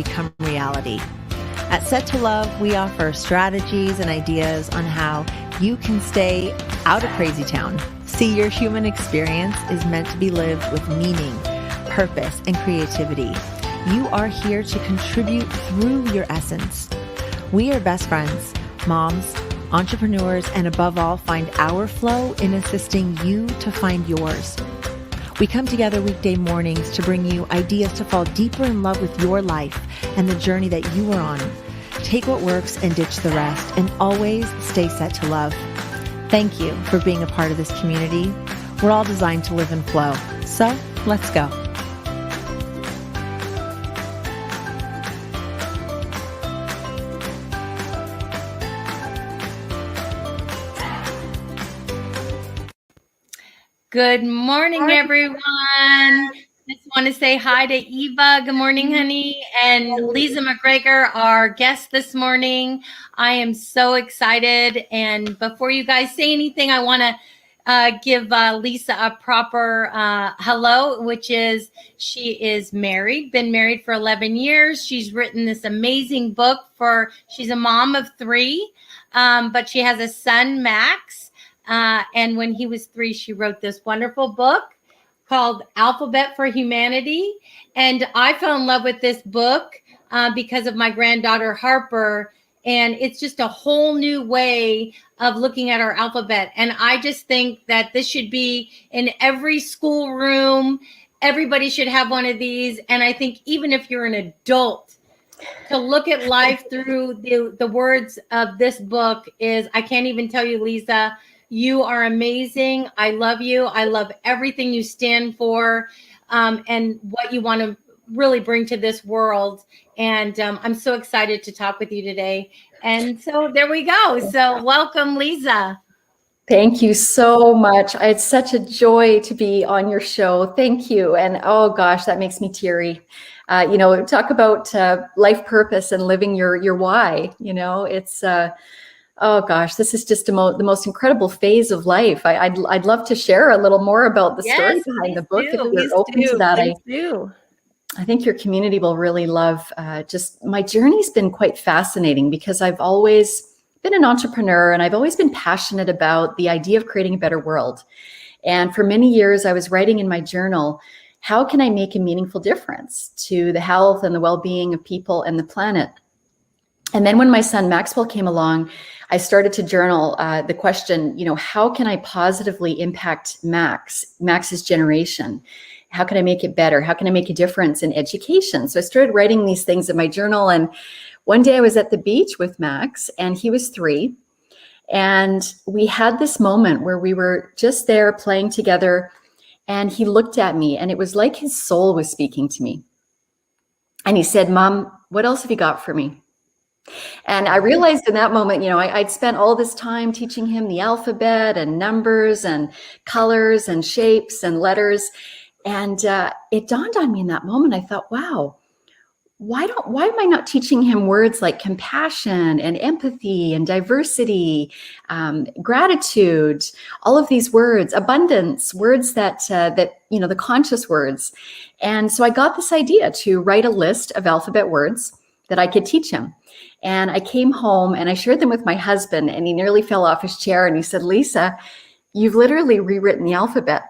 become reality. At Set to Love, we offer strategies and ideas on how you can stay out of crazy town. See, your human experience is meant to be lived with meaning, purpose, and creativity. You are here to contribute through your essence. We are best friends, moms, entrepreneurs, and above all, find our flow in assisting you to find yours. We come together weekday mornings to bring you ideas to fall deeper in love with your life and the journey that you are on. Take what works and ditch the rest, and always stay set to love. Thank you for being a part of this community. We're all designed to live in flow. So let's go. Good morning, everyone. Just want to say hi to Eva. Good morning, honey. And Leesa McGregor, our guest this morning. I am so excited. And before you guys say anything, I want to give Leesa a proper hello, which is she is married, been married for 11 years. She's written this amazing book she's a mom of 3, but she has a son, Max. And when he was 3, she wrote this wonderful book called Alphabet for Humanity. And I fell in love with this book because of my granddaughter, Harper. And it's just a whole new way of looking at our alphabet. And I just think that this should be in every schoolroom. Everybody should have one of these. And I think even if you're an adult, to look at life through the words of this book is, I can't even tell you, Leesa, you are amazing. I love you. I love everything you stand for and what you want to really bring to this world. And I'm so excited to talk with you today. And so there we go. So welcome, Leesa. Thank you so much. It's such a joy to be on your show. Thank you. And oh gosh, that makes me teary. Talk about life purpose and living your why. It's oh gosh, this is just the most incredible phase of life. I'd love to share a little more about the story behind the book if you're open to that. I think your community will really love. Just my journey's been quite fascinating because I've always been an entrepreneur and I've always been passionate about the idea of creating a better world. And for many years, I was writing in my journal, how can I make a meaningful difference to the health and the well-being of people and the planet? And then when my son Maxwell came along, I started to journal the question, how can I positively impact Max's generation? How can I make it better? How can I make a difference in education? So I started writing these things in my journal. And one day I was at the beach with Max and he was 3. And we had this moment where we were just there playing together and he looked at me and it was like his soul was speaking to me. And he said, Mom, what else have you got for me? And I realized in that moment, I'd spent all this time teaching him the alphabet and numbers and colors and shapes and letters. And it dawned on me in that moment. I thought, wow, why am I not teaching him words like compassion and empathy and diversity, gratitude, all of these words, abundance, words that the conscious words. And so I got this idea to write a list of alphabet words that I could teach him. And I came home and I shared them with my husband and he nearly fell off his chair and he said, Leesa, you've literally rewritten the alphabet.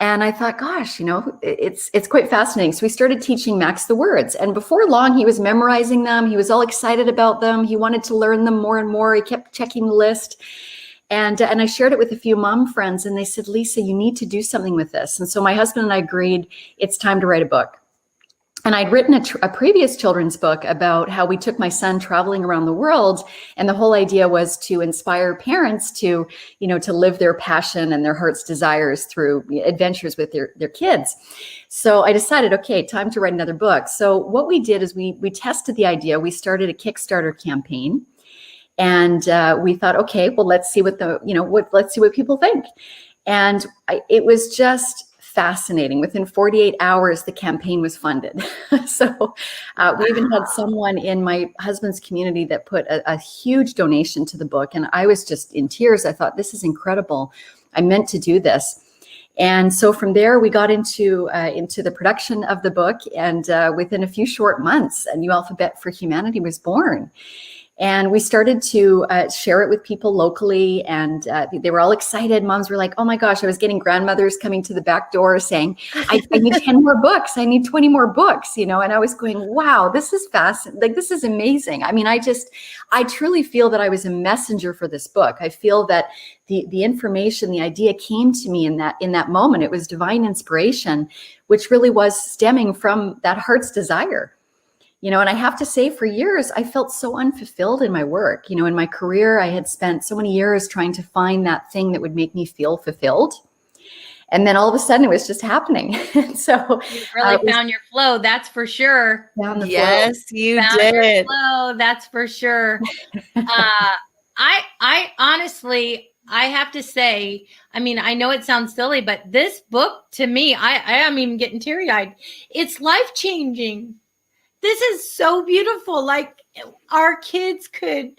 And I thought, gosh, it's quite fascinating. So we started teaching Max the words. And before long, he was memorizing them. He was all excited about them. He wanted to learn them more and more. He kept checking the list. And I shared it with a few mom friends and they said, Leesa, you need to do something with this. And so my husband and I agreed it's time to write a book. And I'd written a previous children's book about how we took my son traveling around the world. And the whole idea was to inspire parents to live their passion and their heart's desires through adventures with their kids. So I decided, okay, time to write another book. So what we did is we tested the idea. We started a Kickstarter campaign. And we thought, okay, well, let's see what let's see what people think. And it was just fascinating. Within 48 hours, the campaign was funded. So we even had someone in my husband's community that put a huge donation to the book. And I was just in tears. I thought, this is incredible. I meant to do this. And so from there, we got into the production of the book, and within a few short months, a new alphabet for humanity was born. And we started to share it with people locally, and they were all excited. Moms were like, oh my gosh, I was getting grandmothers coming to the back door saying, I need 10 more books. I need 20 more books, and I was going, wow, this is fascinating. Like, this is amazing. I mean, I truly feel that I was a messenger for this book. I feel that the information, the idea came to me in that moment. It was divine inspiration, which really was stemming from that heart's desire. And I have to say, for years, I felt so unfulfilled in my work. In my career, I had spent so many years trying to find that thing that would make me feel fulfilled. And then all of a sudden, it was just happening. So you really found your flow, that's for sure. Yes, you found did. Your flow, that's for sure. I honestly, I have to say, I mean, I know it sounds silly, but this book, to me, I am even getting teary-eyed. It's life-changing. This is so beautiful. Like, our kids could,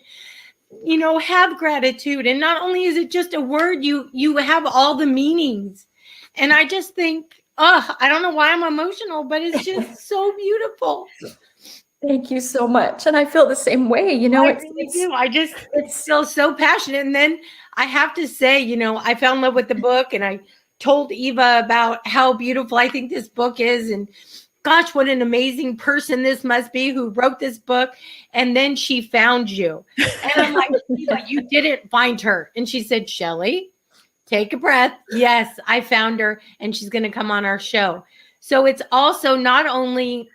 have gratitude. And not only is it just a word, you have all the meanings. And I just think, I don't know why I'm emotional, but it's just so beautiful. Thank you so much. And I feel the same way. I really do. It's still so passionate. And then I have to say, I fell in love with the book, and I told Eva about how beautiful I think this book is. And gosh, what an amazing person this must be who wrote this book. And then she found you. And I'm like, Eva, you didn't find her. And she said, Shelley, take a breath. Yes, I found her, and she's going to come on our show. So it's also not only,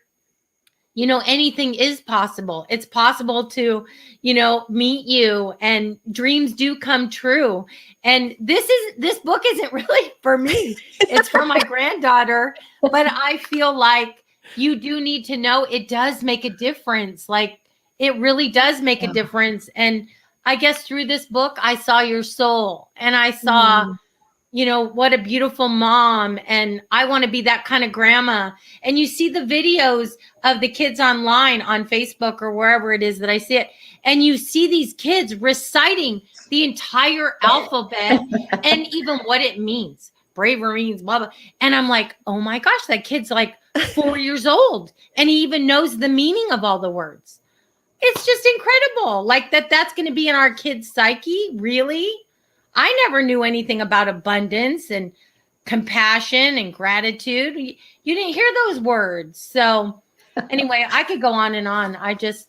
anything is possible. It's possible to, meet you, and dreams do come true. And this book isn't really for me. It's for my granddaughter, but I feel like you do need to know it does make a difference. Like, it really does make a difference. And I guess through this book, I saw your soul, and I saw, what a beautiful mom. And I want to be that kind of grandma. And you see the videos of the kids online on Facebook or wherever it is that I see it. And you see these kids reciting the entire alphabet and even what it means. Bravery means blah, blah. And I'm like, oh my gosh, that kid's like 4 years old, and he even knows the meaning of all the words. It's just incredible. Like, that's going to be in our kids' psyche. Really? I never knew anything about abundance and compassion and gratitude. You didn't hear those words. So anyway, I could go on and on. I just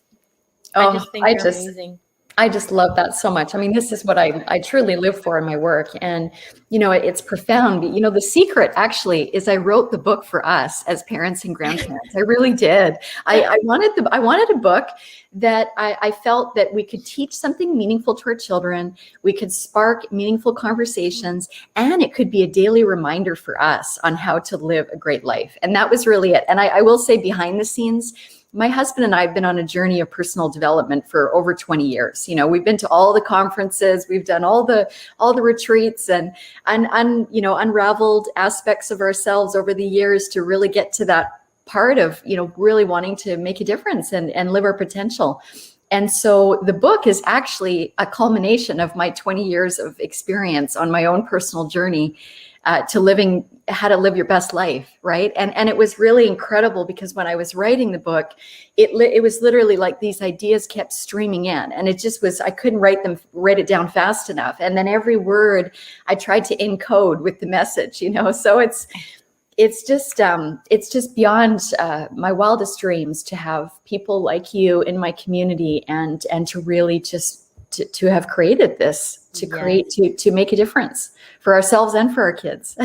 think they're amazing. I just love that so much. I mean, this is what I truly live for in my work. And, it's profound. But, the secret actually is I wrote the book for us as parents and grandparents. I really did. I wanted a book that I felt that we could teach something meaningful to our children. We could spark meaningful conversations, and it could be a daily reminder for us on how to live a great life. And that was really it. And I will say, behind the scenes, my husband and I have been on a journey of personal development for over 20 years. We've been to all the conferences, we've done all the retreats, and unraveled aspects of ourselves over the years to really get to that part of, really wanting to make a difference and live our potential. And so the book is actually a culmination of my 20 years of experience on my own personal journey to living how to live your best life, right? And it was really incredible, because when I was writing the book, it was literally like these ideas kept streaming in, and it just was, I couldn't write it down fast enough. And then every word I tried to encode with the message, so it's just beyond my wildest dreams to have people like you in my community, and to really just to have created this, to make a difference for ourselves and for our kids.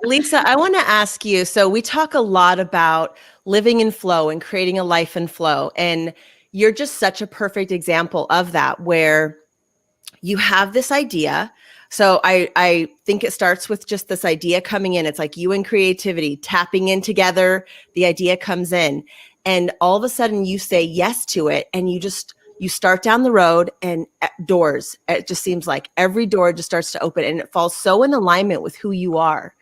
Leesa, I want to ask you, so we talk a lot about living in flow and creating a life in flow. And you're just such a perfect example of that, where you have this idea. So I think it starts with just this idea coming in. It's like you and creativity tapping in together. The idea comes in, and all of a sudden you say yes to it, and you start down the road, and doors, it just seems like every door just starts to open, and it falls so in alignment with who you are.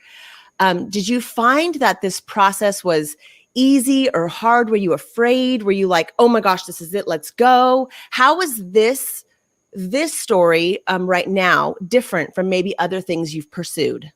Did you find that this process was easy or hard? Were you afraid? Were you like, oh my gosh, this is it, let's go? How is this story right now different from maybe other things you've pursued?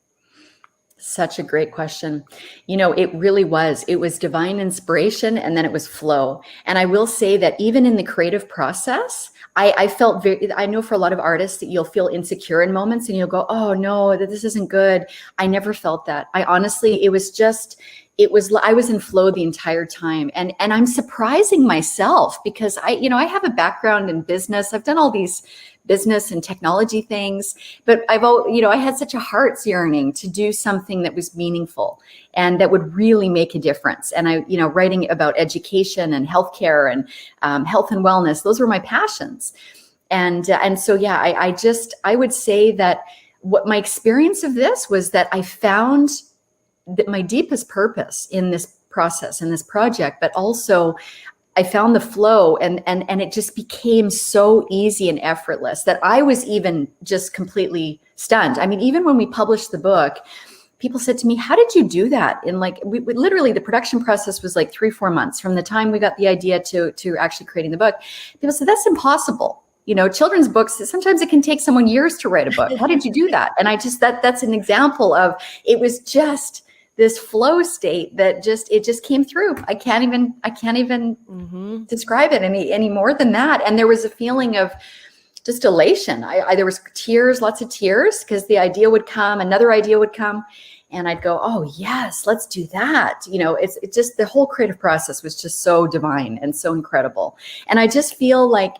Such a great question. It really was. It was divine inspiration, and then it was flow. And I will say that even in the creative process, I felt I know for a lot of artists that you'll feel insecure in moments and you'll go, oh no, this isn't good. I never felt that. I honestly, I was in flow the entire time. And I'm surprising myself because I have a background in business. I've done all these business and technology things, but I had such a heart's yearning to do something that was meaningful and that would really make a difference. And writing about education and healthcare and health and wellness, those were my passions. And so, yeah, I would say that what my experience of this was that I found that my deepest purpose in this process, in this project, but also I found the flow and it just became so easy and effortless that I was even just completely stunned. I mean, even when we published the book, people said to me, how did you do that? And we literally, the production process was like 3-4 months from the time we got the idea to actually creating the book. People said, that's impossible. Children's books, sometimes it can take someone years to write a book. How did you do that? And that's an example of, it was just this flow state that it just came through. I can't even describe it any more than that. And there was a feeling of just elation. There was tears, lots of tears, because the idea would come, another idea would come, and I'd go, oh yes, let's do that. It's just, the whole creative process was just so divine and so incredible. And I just feel like,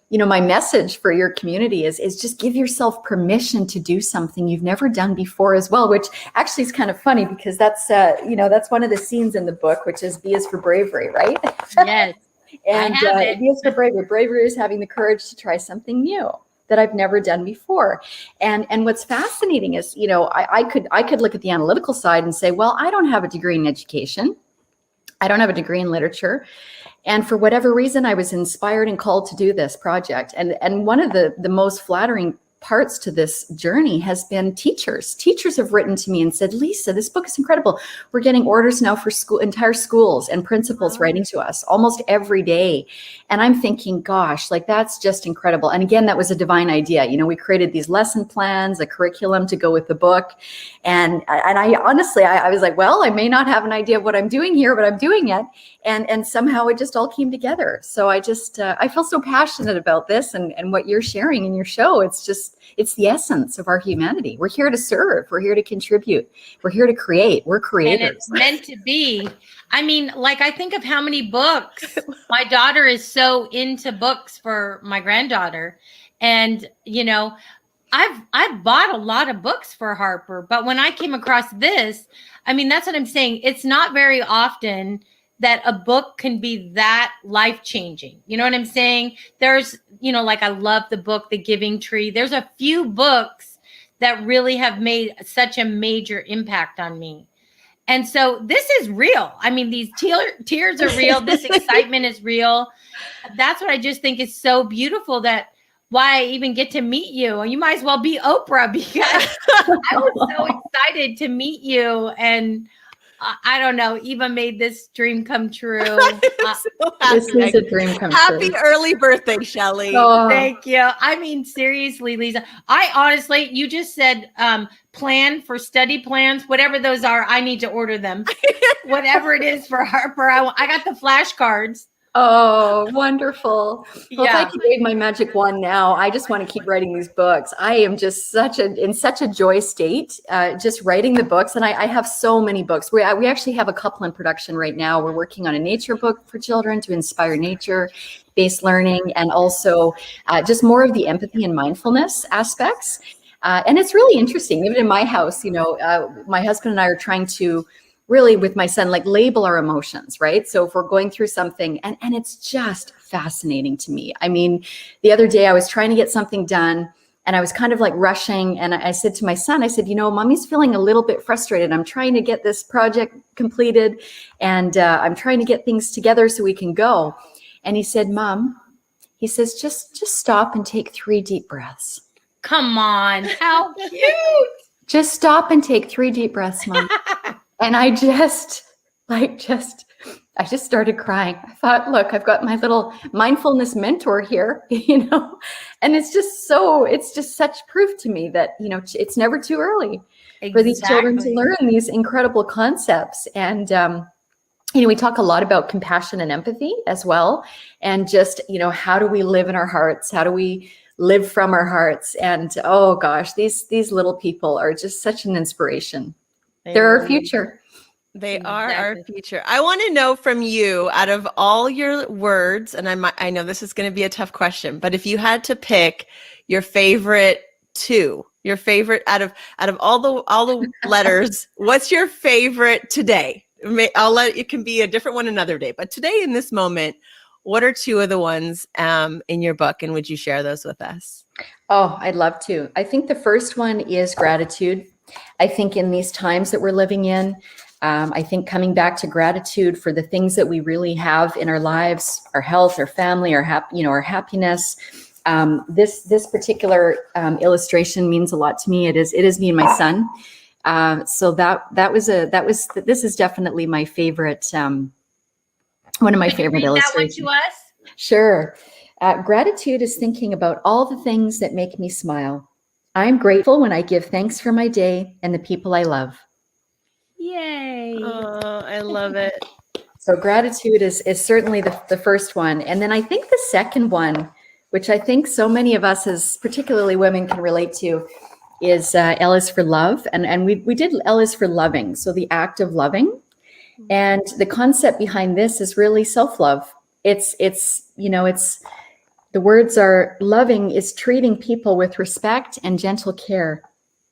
my message for your community is just give yourself permission to do something you've never done before as well, which actually is kind of funny because that's one of the scenes in the book, which is B is for bravery, right? Yes. And B is for bravery. Bravery is having the courage to try something new that I've never done before. And what's fascinating is, I could look at the analytical side and say, well, I don't have a degree in education. I don't have a degree in literature. And for whatever reason, I was inspired and called to do this project. And one of the most flattering parts to this journey has been teachers. Teachers have written to me and said, Leesa, this book is incredible. We're getting orders now for entire schools and principals writing to us almost every day. And I'm thinking, gosh, that's just incredible. And again, that was a divine idea. We created these lesson plans, a curriculum to go with the book. And I honestly, I was like, well, I may not have an idea of what I'm doing here, but I'm doing it. And somehow it just all came together. So I feel so passionate about this and what you're sharing in your show. It's the essence of our humanity. We're here to serve. We're here to contribute. We're here to create. We're creators. And it's meant to be. I mean, I think of how many books. My daughter is so into books for my granddaughter. And, I've bought a lot of books for Harper. But when I came across this, I mean, that's what I'm saying. It's not very often that a book can be that life-changing. You know what I'm saying? There's, I love the book, The Giving Tree. There's a few books that really have made such a major impact on me. And so this is real. I mean, these tears are real. This excitement is real. That's what I just think is so beautiful, that why I even get to meet you. You might as well be Oprah, because I was so excited to meet you. And I don't know, Eva made this dream come true. This is a dream come true. Happy early birthday, Shelley. Oh. Thank you. I mean, seriously, Leesa, I honestly, you just said plan for study plans, whatever those are, I need to order them. Whatever it is for Harper, I got the flashcards. Oh, wonderful. Well, Yeah. if I could wave my magic wand now, I just want to keep writing these books. I am just in such a joy state, just writing the books. And I have so many books. We actually have a couple in production right now. We're working on a nature book for children to inspire nature-based learning, and also just more of the empathy and mindfulness aspects. And it's really interesting. Even in my house, my husband and I are trying to really, with my son, label our emotions, right? So if we're going through something, and it's just fascinating to me. I mean, the other day I was trying to get something done and I was kind of rushing. And I said to my son, I said, mommy's feeling a little bit frustrated. I'm trying to get this project completed, and I'm trying to get things together so we can go. And he said, Mom, he says, just stop and take 3 deep breaths. Come on. How cute. Just stop and take 3 deep breaths, Mom. And I just started crying. I thought, look, I've got my little mindfulness mentor here, and it's just such proof to me that, it's never too early for these children to Exactly. learn these incredible concepts. And, we talk a lot about compassion and empathy as well. And just, how do we live in our hearts? How do we live from our hearts? And oh gosh, these little people are just such an inspiration. They're our future. They are our Exactly. future. I want to know from you, out of all your words, and I know this is going to be a tough question, but if you had to pick your favorite two, your favorite out of all the letters, what's your favorite today? It can be a different one another day, but today in this moment, what are two of the ones in your book, and would you share those with us? Oh, I'd love to. I think the first one is gratitude. I think in these times that we're living in, I think coming back to gratitude for the things that we really have in our lives, our health, our family, our happiness. This particular illustration means a lot to me. It is me and my son. So this is definitely my favorite. One of my Could you favorite read that one illustrations. to us? Sure. Gratitude is thinking about all the things that make me smile. I'm grateful when I give thanks for my day and the people I love. Yay. Oh, I love it. So gratitude is certainly the first one. And then I think the second one, which I think so many of us as particularly women can relate to, is L is for love. And we did L is for loving. So the act of loving. And the concept behind this is really self-love. It's the words are loving is treating people with respect and gentle care.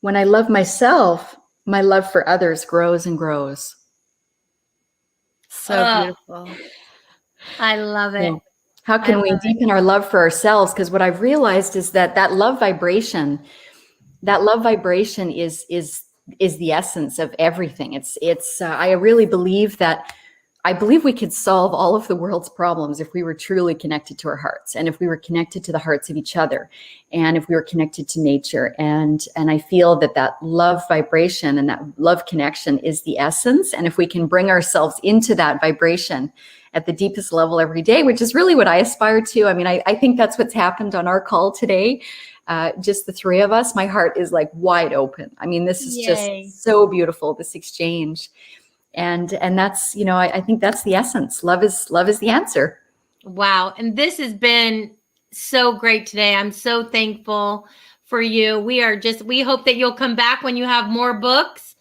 When I love myself, my love for others grows and grows. So beautiful. I love it. How can we deepen our love for ourselves? Because what I've realized is that love vibration is the essence of everything. I really believe we could solve all of the world's problems if we were truly connected to our hearts, and if we were connected to the hearts of each other, and if we were connected to nature. And I feel that love vibration and that love connection is the essence. And if we can bring ourselves into that vibration at the deepest level every day, which is really what I aspire to. I mean, I think that's what's happened on our call today. Just the three of us, my heart is like wide open. I mean, this is just so beautiful, this exchange. And that's, I think that's the essence. Love is the answer. Wow. And this has been so great today. I'm so thankful for you. We hope that you'll come back when you have more books.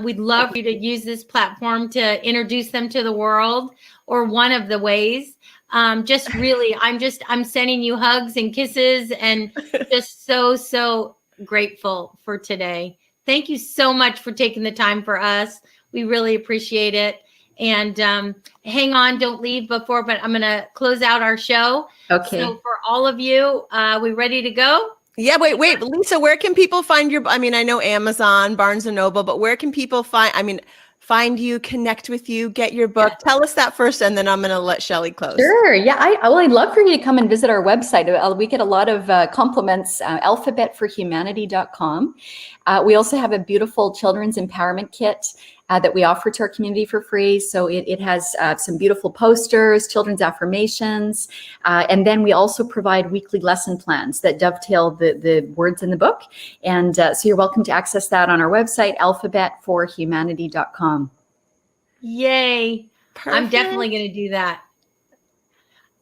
We'd love for you to use this platform to introduce them to the world, or one of the ways. I'm sending you hugs and kisses, and just so grateful for today. Thank you so much for taking the time for us. We really appreciate it. And hang on, don't leave but I'm going to close out our show. Okay. So for all of you, we ready to go? Yeah, wait, Leesa, where can people find I know Amazon, Barnes & Noble, but where can people find you, connect with you, get your book? Yeah. Tell us that first, and then I'm going to let Shelley close. Sure. Yeah, I'd love for you to come and visit our website. We get a lot of compliments, alphabetforhumanity.com. We also have a beautiful children's empowerment kit that we offer to our community for free. So it has some beautiful posters, children's affirmations, and then we also provide weekly lesson plans that dovetail the words in the book. And so you're welcome to access that on our website, alphabetforhumanity.com. Yay. Perfect. I'm definitely going to do that.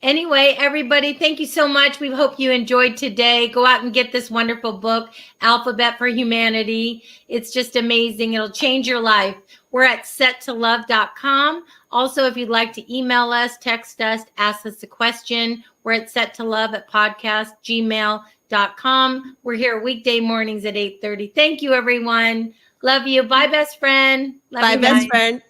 Anyway, everybody, thank you so much. We hope you enjoyed today. Go out and get this wonderful book, Alphabet for Humanity. It's just amazing. It'll change your life. We're at settolove.com. Also, if you'd like to email us, text us, ask us a question, we're at settolove@podcastgmail.com. We're here weekday mornings at 8:30. Thank you, everyone. Love you. Bye, best friend. Bye, best friend.